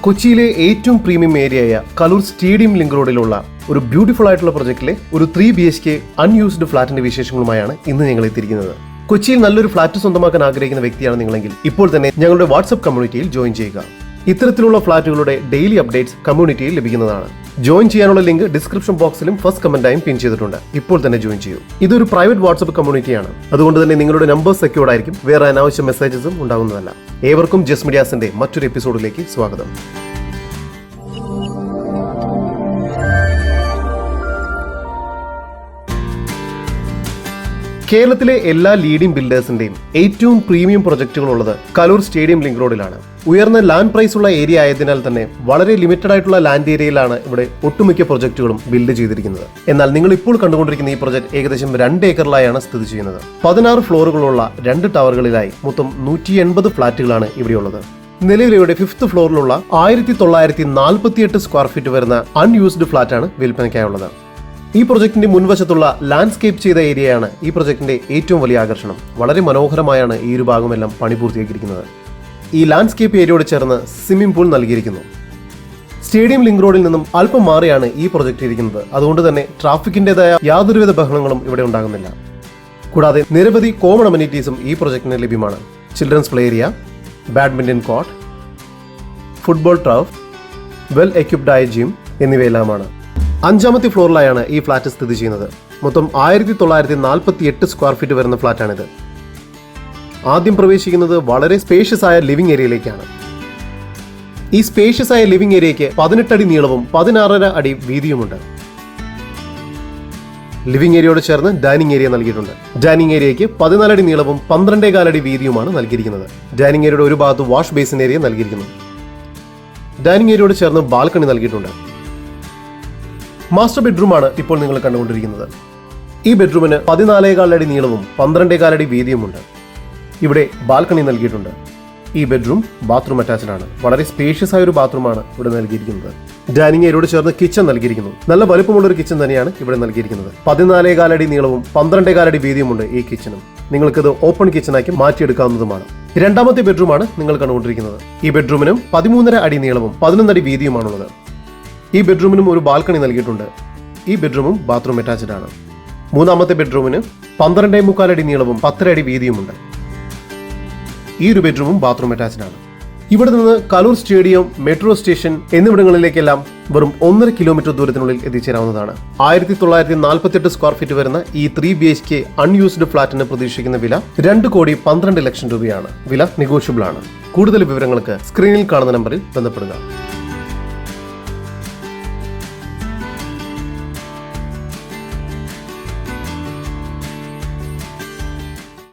കൊച്ചിയിലെ ഏറ്റവും premium ഏരിയയായ Kaloor stadium link റോഡിലുള്ള ഒരു ബ്യൂട്ടിഫുൾ ആയിട്ടുള്ള പ്രൊജക്റ്റിലെ ഒരു 3 BHK അൺയൂസ്ഡ് ഫ്ലാറ്റിന്റെ വിശേഷങ്ങളുമായാണ് ഇന്ന് ഞങ്ങൾ എത്തിയിരിക്കുന്നത്. കൊച്ചിയിൽ നല്ലൊരു ഫ്ലാറ്റ് സ്വന്തമാക്കാൻ ആഗ്രഹിക്കുന്ന വ്യക്തിയാണ് നിങ്ങളെങ്കിൽ ഇപ്പോൾ തന്നെ ഞങ്ങളുടെ വാട്സ്ആപ്പ് കമ്മ്യൂണിറ്റിയിൽ ജോയിൻ ചെയ്യുക. ഇത്തരത്തിലുള്ള ഫ്ലാറ്റുകളുടെ ഡെയിലി അപ്ഡേറ്റ്സ് കമ്മ്യൂണിറ്റിയിൽ ലഭിക്കുന്നതാണ്. ജോയിൻ ചെയ്യാനുള്ള ലിങ്ക് ഡിസ്ക്രിപ്ഷൻ ബോക്സിലും ഫസ്റ്റ് കമന്റായും പിൻ ചെയ്തിട്ടുണ്ട്. ഇപ്പോൾ തന്നെ ജോയിൻ ചെയ്യൂ. ഇതൊരു പ്രൈവറ്റ് വാട്സ്ആപ്പ് കമ്മ്യൂണിറ്റിയാണ്. അതുകൊണ്ട് തന്നെ നിങ്ങളുടെ നമ്പർ സെക്യൂർഡ് ആയിരിക്കും. വേറെ അനാവശ്യ മെസ്സേജസും ഉണ്ടാകുന്നതല്ല. ഏവർക്കും ജസ് മീഡിയാസിന്റെ മറ്റൊരു എപ്പിസോഡിലേക്ക് സ്വാഗതം. കേരളത്തിലെ എല്ലാ ലീഡിംഗ് ബിൽഡേഴ്സിന്റെയും ഏറ്റവും പ്രീമിയം പ്രൊജക്ടുകളുള്ളത് കലൂർ സ്റ്റേഡിയം ലിങ്ക് റോഡിലാണ്. ഉയർന്ന ലാൻഡ് പ്രൈസ് ഉള്ള ഏരിയ ആയതിനാൽ തന്നെ വളരെ ലിമിറ്റഡ് ആയിട്ടുള്ള ലാൻഡ് ഏരിയയിലാണ് ഇവിടെ ഒട്ടുമിക്ക പ്രൊജക്ടുകളും ബിൽഡ് ചെയ്തിരിക്കുന്നത്. എന്നാൽ നിങ്ങൾ ഇപ്പോൾ കണ്ടുകൊണ്ടിരിക്കുന്ന ഈ പ്രൊജക്ട് ഏകദേശം 2 ഏക്കറിലായാണ് സ്ഥിതി ചെയ്യുന്നത്. 16 ഫ്ലോറുകളുള്ള 2 ടവറുകളിലായി മൊത്തം 180 ഫ്ളാറ്റുകളാണ് ഇവിടെയുള്ളത്. നിലവിൽ ഇവിടെ 5th ഫ്ലോറിലുള്ള 1948 സ്ക്വയർ ഫീറ്റ് വരുന്ന അൺയൂസ്ഡ് ഫ്ളാറ്റാണ് വിൽപ്പനയ്ക്കായുള്ളത്. ഈ പ്രൊജക്ടിന്റെ മുൻവശത്തുള്ള ലാൻഡ്സ്കേപ്പ് ചെയ്ത ഏരിയയാണ് ഈ പ്രൊജക്ടിന്റെ ഏറ്റവും വലിയ ആകർഷണം. വളരെ മനോഹരമായാണ് ഈ ഒരു ഭാഗമെല്ലാം പണി പൂർത്തിയാക്കിയിരിക്കുന്നത്. ഈ ലാൻഡ്സ്കേപ്പ് ഏരിയയോട് ചേർന്ന് സ്വിമ്മിംഗ് പൂൾ നൽകിയിരിക്കുന്നു. സ്റ്റേഡിയം ലിങ്ക് റോഡിൽ നിന്നും അല്പം മാറിയാണ് ഈ പ്രൊജക്ട് ഇരിക്കുന്നത്. അതുകൊണ്ട് തന്നെ ട്രാഫിക്കിന്റേതായ യാതൊരുവിധ ബഹളങ്ങളും ഇവിടെ ഉണ്ടാകുന്നില്ല. കൂടാതെ നിരവധി കോമൺ അമ്യൂണിറ്റീസും ഈ പ്രൊജക്ടിന് ലഭ്യമാണ്. Children's play area, badminton court, football turf, well equipped ആയ ജിം എന്നിവയെല്ലാമാണ്. 5ാമത്തെ ഫ്ലോറിലായാണ് ഈ ഫ്ലാറ്റ് സ്ഥിതി ചെയ്യുന്നത്. മൊത്തം 1948 സ്ക്വയർ ഫീറ്റ് വരുന്ന ഫ്ലാറ്റാണിത്. ആദ്യം പ്രവേശിക്കുന്നത് വളരെ സ്പേഷ്യസ് ആയ ലിവിംഗ് ഏരിയയിലേക്കാണ്. ഈ സ്പേഷ്യസ് ആയ ലിവിംഗ് ഏരിയയ്ക്ക് 18 അടി നീളവും 16.5 അടി വീതിയുമുണ്ട്. ലിവിംഗ് ഏരിയയോട് ചേർന്ന് ഡൈനിങ് ഏരിയ നൽകിയിട്ടുണ്ട്. ഡൈനിങ് ഏരിയയ്ക്ക് 14 അടി നീളവും 12.25 അടി വീതിയുമാണ് നൽകിയിരിക്കുന്നത്. ഡൈനിങ് ഏരിയയുടെ ഒരു ഭാഗത്ത് വാഷ് ബേസിൻ ഏരിയ നൽകിയിരിക്കുന്നു. ഡൈനിങ് ഏരിയയോട് ചേർന്ന് ബാൽക്കണി നൽകിയിട്ടുണ്ട്. മാസ്റ്റർ ബെഡ്റൂമാണ് ഇപ്പോൾ നിങ്ങൾ കണ്ടുകൊണ്ടിരിക്കുന്നത്. ഈ ബെഡ്റൂമിന് 14.25 അടി നീളവും 12.25 അടി വീതിയുമുണ്ട്. ഇവിടെ ബാൽക്കണി നൽകിയിട്ടുണ്ട്. ഈ ബെഡ്റൂം ബാത്റൂം അറ്റാച്ച്ഡ് ആണ്. വളരെ സ്പേഷ്യസ് ആയ ഒരു ബാത്റൂമാണ് ഇവിടെ നൽകിയിരിക്കുന്നത്. ഡൈനിങ് ഏരിയയോട് ചേർന്ന് കിച്ചൺ നൽകിയിരിക്കുന്നു. നല്ല വലുപ്പമുള്ള ഒരു കിച്ചൺ തന്നെയാണ് ഇവിടെ നൽകിയിരിക്കുന്നത്. 14.25 അടി നീളവും 12.25 അടി വീതിയുമുണ്ട് ഈ കിച്ചണും. നിങ്ങൾക്കിത് ഓപ്പൺ കിച്ചണാക്കി മാറ്റിയെടുക്കാവുന്നതുമാണ്. 2ാമത്തെ ബെഡ്റൂമാണ് നിങ്ങൾ കണ്ടുകൊണ്ടിരിക്കുന്നത്. ഈ ബെഡ്റൂമിനും 13.5 അടി നീളവും 11 അടി വീതിയുമാണുള്ളത്. ഈ ബെഡ്റൂമിനും ഒരു ബാൽക്കണി നൽകിയിട്ടുണ്ട്. ഈ ബെഡ്റൂമും ബാത്റൂം അറ്റാച്ച്ഡ് ആണ്. 3ാമത്തെ ബെഡ്റൂമിന് 12.25 അടി നീളവും 10 അടി വീതിയുമുണ്ട്. ഈ ഒരു ബെഡ്റൂമും ബാത്റൂം അറ്റാച്ച്ഡ് ആണ്. ഇവിടെ നിന്ന് കലൂർ സ്റ്റേഡിയം, മെട്രോ സ്റ്റേഷൻ എന്നിവിടങ്ങളിലേക്കെല്ലാം വെറും 1.5 കിലോമീറ്റർ ദൂരത്തിനുള്ളിൽ എത്തിച്ചേരാവുന്നതാണ്. 1948 സ്ക്വയർ ഫീറ്റ് വരുന്ന ഈ 3 BHK അൺയൂസ്ഡ് ഫ്ളാറ്റിന് പ്രതീക്ഷിക്കുന്ന വില 2,12 ലക്ഷം രൂപയാണ്. വില നെഗോഷ്യബിൾ ആണ്. കൂടുതൽ വിവരങ്ങൾക്ക് സ്ക്രീനിൽ കാണുന്ന നമ്പറിൽ ബന്ധപ്പെടുക.